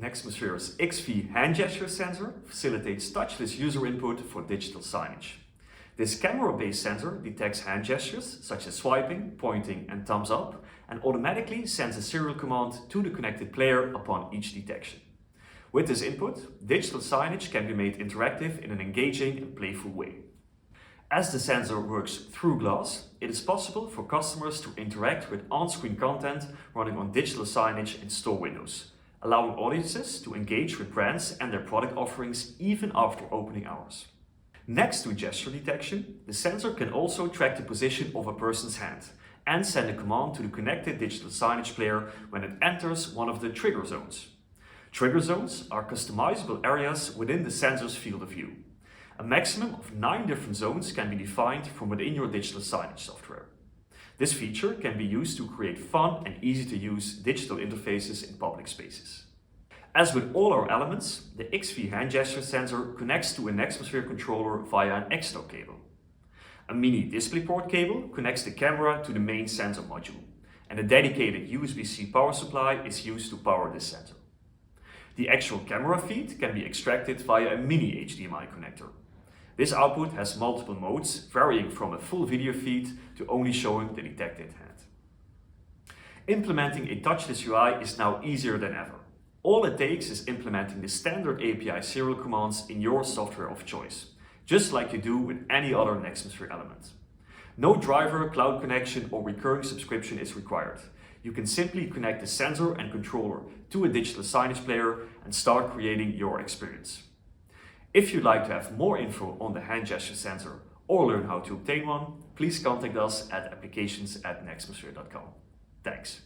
Nexmosphere's XV HandGesture sensor facilitates touchless user input for digital signage. This camera-based sensor detects hand gestures such as swiping, pointing and thumbs up and automatically sends a serial command to the connected player upon each detection. With this input, digital signage can be made interactive in an engaging and playful way. As the sensor works through glass, it is possible for customers to interact with on-screen content running on digital signage in store windows, allowing audiences to engage with brands and their product offerings even after opening hours. Next to gesture detection, the sensor can also track the position of a person's hand and send a command to the connected digital signage player when it enters one of the trigger zones. Trigger zones are customizable areas within the sensor's field of view. A maximum of 9 different zones can be defined from within your digital signage software. This feature can be used to create fun and easy to use digital interfaces in public spaces. As with all our elements, the XV HandGesture sensor connects to a Nexmosphere controller via an X-Dock cable. A mini DisplayPort cable connects the camera to the main sensor module, and a dedicated USB-C power supply is used to power this sensor. The actual camera feed can be extracted via a mini HDMI connector. This output has multiple modes, varying from a full video feed to only showing the detected hand. Implementing a touchless UI is now easier than ever. All it takes is implementing the standard API serial commands in your software of choice, just like you do with any other Nexmosphere element. No driver, cloud connection or recurring subscription is required. You can simply connect the sensor and controller to a digital signage player and start creating your experience. If you'd like to have more info on the HandGesture sensor or learn how to obtain one, please contact us at applications@nexmosphere.com. Thanks.